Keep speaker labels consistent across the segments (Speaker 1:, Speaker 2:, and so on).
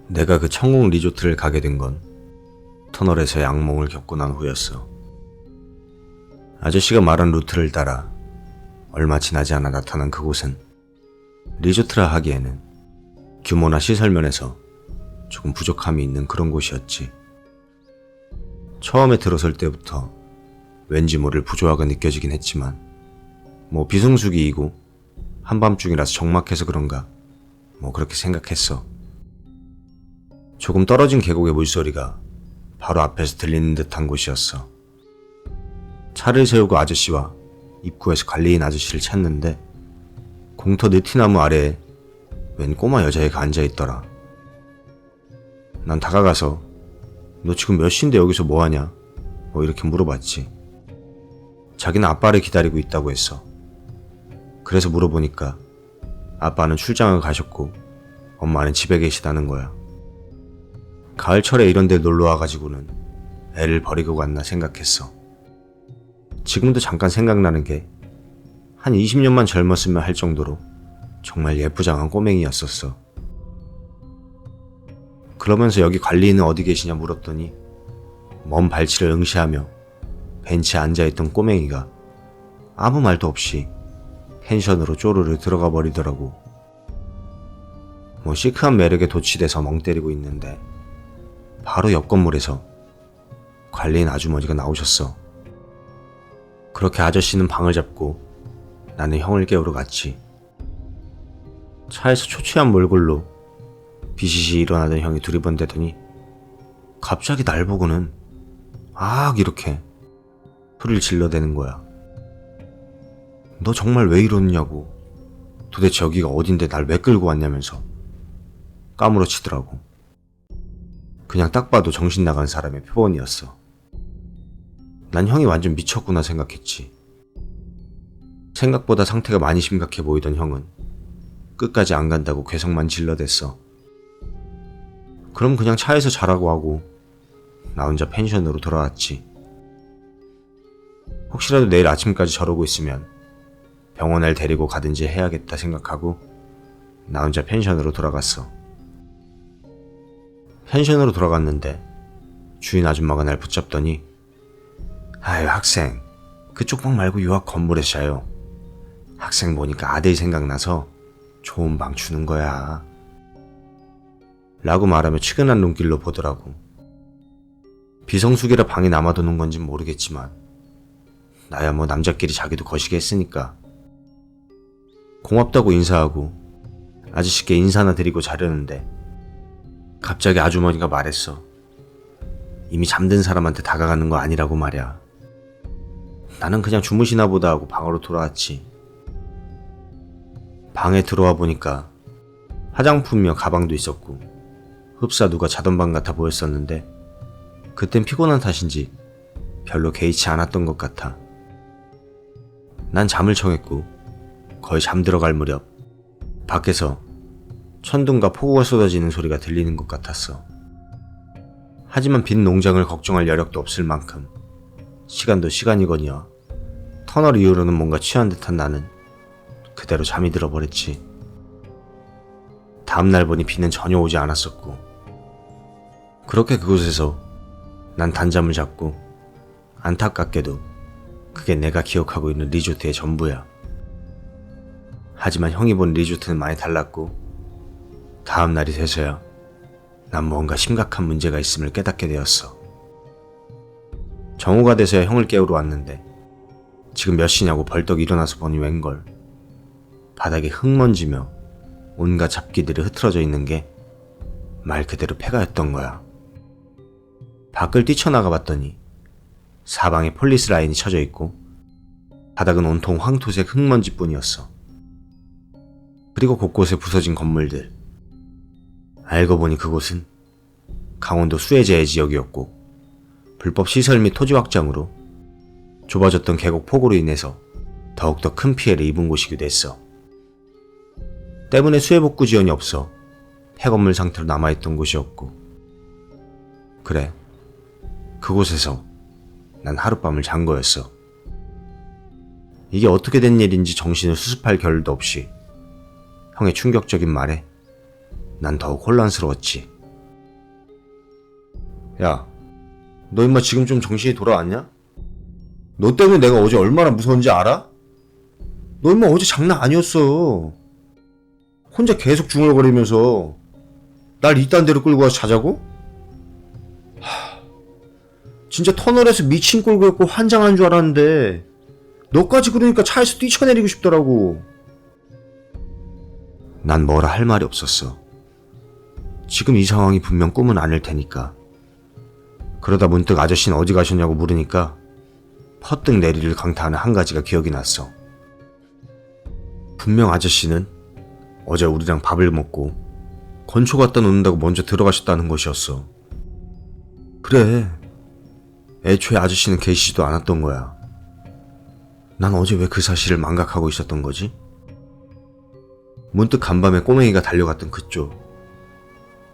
Speaker 1: 내가 그 천국 리조트를 가게 된 건 터널에서의 악몽을 겪고 난 후였어. 아저씨가 말한 루트를 따라 얼마 지나지 않아 나타난 그곳은 리조트라 하기에는 규모나 시설 면에서 조금 부족함이 있는 그런 곳이었지. 처음에 들어설 때부터 왠지 모를 부조화가 느껴지긴 했지만 비성수기이고 한밤중이라서 적막해서 그런가 그렇게 생각했어. 조금 떨어진 계곡의 물소리가 바로 앞에서 들리는 듯한 곳이었어. 차를 세우고 아저씨와 입구에서 관리인 아저씨를 찾는데 공터 느티나무 아래에 웬 꼬마 여자애가 앉아있더라. 난 다가가서 너 지금 몇 시인데 여기서 뭐하냐? 이렇게 물어봤지. 자기는 아빠를 기다리고 있다고 했어. 그래서 물어보니까 아빠는 출장을 가셨고 엄마는 집에 계시다는 거야. 가을철에 이런 데 놀러와가지고는 애를 버리고 갔나 생각했어. 지금도 잠깐 생각나는 게 한 20년만 젊었으면 할 정도로 정말 예쁘장한 꼬맹이였었어. 그러면서 여기 관리인은 어디 계시냐 물었더니 먼 발치를 응시하며 벤치에 앉아있던 꼬맹이가 아무 말도 없이 펜션으로 쪼르르 들어가 버리더라고. 시크한 매력에 도취돼서 멍 때리고 있는데 바로 옆 건물에서 관리인 아주머니가 나오셨어. 그렇게 아저씨는 방을 잡고 나는 형을 깨우러 갔지. 차에서 초췌한 몰골로 비시시 일어나던 형이 두리번대더니 갑자기 날 보고는 이렇게 소리를 질러대는 거야. 너 정말 왜 이러느냐고, 도대체 여기가 어딘데 날 왜 끌고 왔냐면서 까무러치더라고. 그냥 딱 봐도 정신 나간 사람의 표본이었어. 난 형이 완전 미쳤구나 생각했지. 생각보다 상태가 많이 심각해 보이던 형은 끝까지 안 간다고 괴성만 질러댔어. 그럼 그냥 차에서 자라고 하고 나 혼자 펜션으로 돌아왔지. 혹시라도 내일 아침까지 저러고 있으면 병원을 데리고 가든지 해야겠다 생각하고 나 혼자 펜션으로 돌아갔어. 펜션으로 돌아갔는데 주인 아줌마가 날 붙잡더니 아유 학생, 그쪽 방 말고 요 앞 건물에서 자요. 학생 보니까 아들 생각나서 좋은 방 주는 거야 라고 말하며 측은한 눈길로 보더라고. 비성수기라 방이 남아도는 건진 모르겠지만 나야 남자끼리 자기도 거시기 했으니까 고맙다고 인사하고 아저씨께 인사나 드리고 자려는데 갑자기 아주머니가 말했어. 이미 잠든 사람한테 다가가는 거 아니라고 말이야. 나는 그냥 주무시나 보다 하고 방으로 돌아왔지. 방에 들어와 보니까 화장품이며 가방도 있었고 흡사 누가 자던 방 같아 보였었는데 그땐 피곤한 탓인지 별로 개의치 않았던 것 같아. 난 잠을 청했고 거의 잠들어갈 무렵 밖에서 천둥과 폭우가 쏟아지는 소리가 들리는 것 같았어. 하지만 빈 농장을 걱정할 여력도 없을 만큼 시간도 시간이거니와 터널 이후로는 뭔가 취한 듯한 나는 그대로 잠이 들어버렸지. 다음날 보니 비는 전혀 오지 않았었고 그렇게 그곳에서 난 단잠을 잤고 안타깝게도 그게 내가 기억하고 있는 리조트의 전부야. 하지만 형이 본 리조트는 많이 달랐고 다음날이 돼서야 난 뭔가 심각한 문제가 있음을 깨닫게 되었어. 정오가 돼서야 형을 깨우러 왔는데 지금 몇 시냐고 벌떡 일어나서 보니 웬걸 바닥에 흙먼지며 온갖 잡기들이 흐트러져 있는 게 말 그대로 폐가였던 거야. 밖을 뛰쳐나가 봤더니 사방에 폴리스 라인이 쳐져 있고 바닥은 온통 황토색 흙먼지뿐이었어. 그리고 곳곳에 부서진 건물들. 알고 보니 그곳은 강원도 수해제해 지역이었고 불법 시설 및 토지 확장으로 좁아졌던 계곡 폭우로 인해서 더욱더 큰 피해를 입은 곳이기도 했어. 때문에 수해복구 지원이 없어 폐건물 상태로 남아있던 곳이었고 그래, 그곳에서 난 하룻밤을 잔 거였어. 이게 어떻게 된 일인지 정신을 수습할 겨를도 없이 형의 충격적인 말에 난 더욱 혼란스러웠지. 야, 너 임마 지금 좀 정신이 돌아왔냐? 너 때문에 내가 어제 얼마나 무서운지 알아? 너 임마 어제 장난 아니었어. 혼자 계속 중얼거리면서 날 이딴 데로 끌고 와서 자자고? 진짜 터널에서 미친 꼴 겪고 환장한 줄 알았는데 너까지 그러니까 차에서 뛰쳐내리고 싶더라고. 난 뭐라 할 말이 없었어. 지금 이 상황이 분명 꿈은 아닐 테니까. 그러다 문득 아저씨는 어디 가셨냐고 물으니까 퍼뜩 내리를 강타하는 한 가지가 기억이 났어. 분명 아저씨는 어제 우리랑 밥을 먹고 건초 갖다 놓는다고 먼저 들어가셨다는 것이었어. 그래, 애초에 아저씨는 계시지도 않았던 거야. 난 어제 왜 그 사실을 망각하고 있었던 거지? 문득 간밤에 꼬맹이가 달려갔던 그쪽,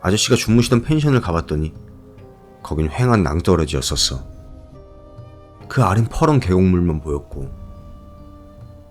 Speaker 1: 아저씨가 주무시던 펜션을 가봤더니 거긴 휑한 낭떠러지였었어. 그 아린 퍼런 계곡물만 보였고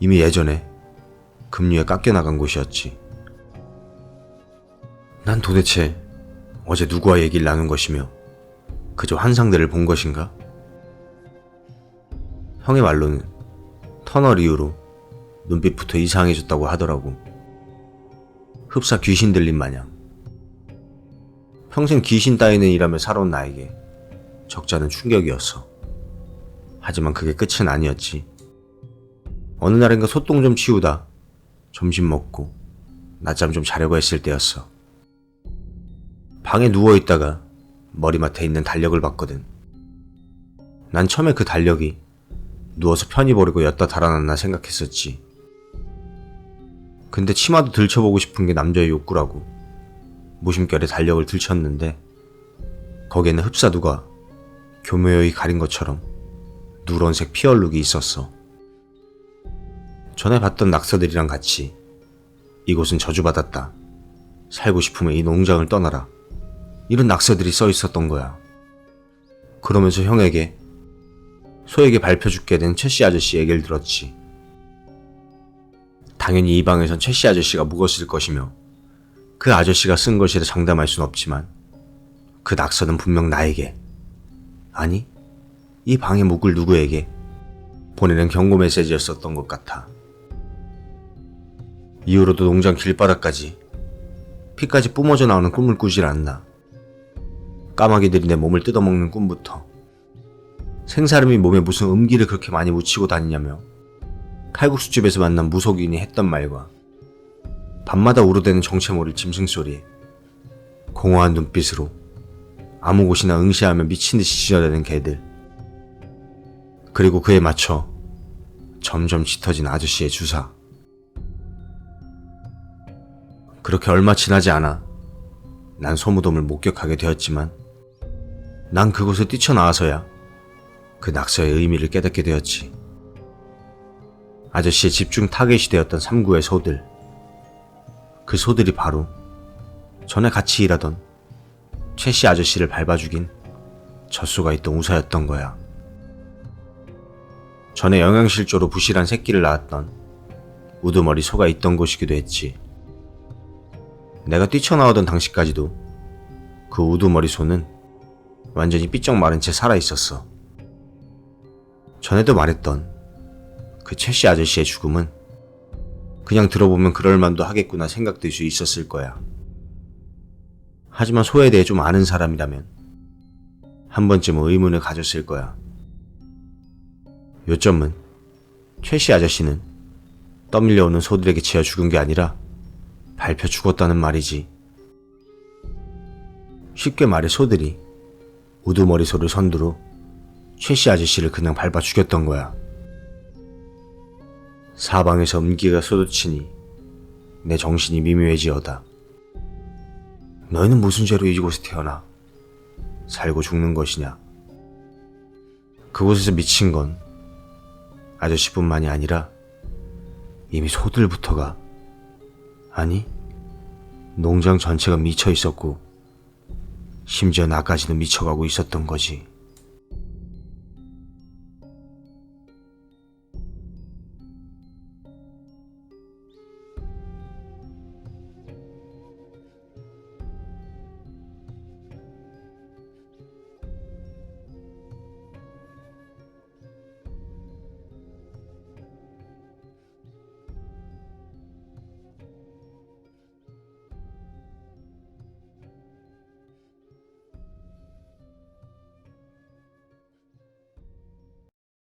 Speaker 1: 이미 예전에 급류에 깎여나간 곳이었지. 난 도대체 어제 누구와 얘기를 나눈 것이며 그저 환상들을 본 것인가? 형의 말로는 터널 이후로 눈빛부터 이상해졌다고 하더라고. 흡사 귀신 들린 마냥. 평생 귀신 따위는 일하며 살아온 나에게 적잖은 충격이었어. 하지만 그게 끝은 아니었지. 어느 날인가 소똥 좀 치우다 점심 먹고 낮잠 좀 자려고 했을 때였어. 방에 누워있다가 머리맡에 있는 달력을 봤거든. 난 처음에 그 달력이 누워서 편히 버리고 엿다 달아났나 생각했었지. 근데 치마도 들춰보고 싶은 게 남자의 욕구라고 무심결에 달력을 들쳤는데 거기에는 흡사 누가 교묘히 가린 것처럼 누런색 피얼룩이 있었어. 전에 봤던 낙서들이랑 같이 이곳은 저주받았다. 살고 싶으면 이 농장을 떠나라. 이런 낙서들이 써 있었던 거야. 그러면서 형에게 소에게 발표죽게 된 최씨 아저씨 얘기를 들었지. 당연히 이 방에선 최씨 아저씨가 묵었을 것이며 그 아저씨가 쓴 것이라 장담할 순 없지만 그 낙서는 분명 나에게, 아니 이 방에 묵을 누구에게 보내는 경고 메시지였었던 것 같아. 이후로도 농장 길바닥까지 피까지 뿜어져 나오는 꿈을 꾸질 않나. 까마귀들이 내 몸을 뜯어먹는 꿈부터 생사름이 몸에 무슨 음기를 그렇게 많이 묻히고 다니냐며 칼국수집에서 만난 무속인이 했던 말과 밤마다 우르대는 정체 모를 짐승소리에 공허한 눈빛으로 아무 곳이나 응시하며 미친듯이 짖어대는 개들, 그리고 그에 맞춰 점점 짙어진 아저씨의 주사. 그렇게 얼마 지나지 않아 난 소무덤을 목격하게 되었지만 난 그곳을 뛰쳐나와서야 그 낙서의 의미를 깨닫게 되었지. 아저씨의 집중 타겟이 되었던 3구의 소들, 그 소들이 바로 전에 같이 일하던 최씨 아저씨를 밟아 죽인 젖소가 있던 우사였던 거야. 전에 영양실조로 부실한 새끼를 낳았던 우두머리 소가 있던 곳이기도 했지. 내가 뛰쳐나오던 당시까지도 그 우두머리 소는 완전히 삐쩍 마른 채 살아있었어. 전에도 말했던 그 최씨 아저씨의 죽음은 그냥 들어보면 그럴만도 하겠구나 생각될 수 있었을 거야. 하지만 소에 대해 좀 아는 사람이라면 한 번쯤은 의문을 가졌을 거야. 요점은 최씨 아저씨는 떠밀려오는 소들에게 치여 죽은 게 아니라 밟혀 죽었다는 말이지. 쉽게 말해 소들이 우두머리 소를 선두로 최씨 아저씨를 그냥 밟아 죽였던 거야. 사방에서 음기가 쏟아치니 내 정신이 미묘해지어다. 너희는 무슨 죄로 이곳에 태어나 살고 죽는 것이냐. 그곳에서 미친 건 아저씨뿐만이 아니라 이미 소들부터가, 아니 농장 전체가 미쳐 있었고 심지어 나까지는 미쳐가고 있었던 거지.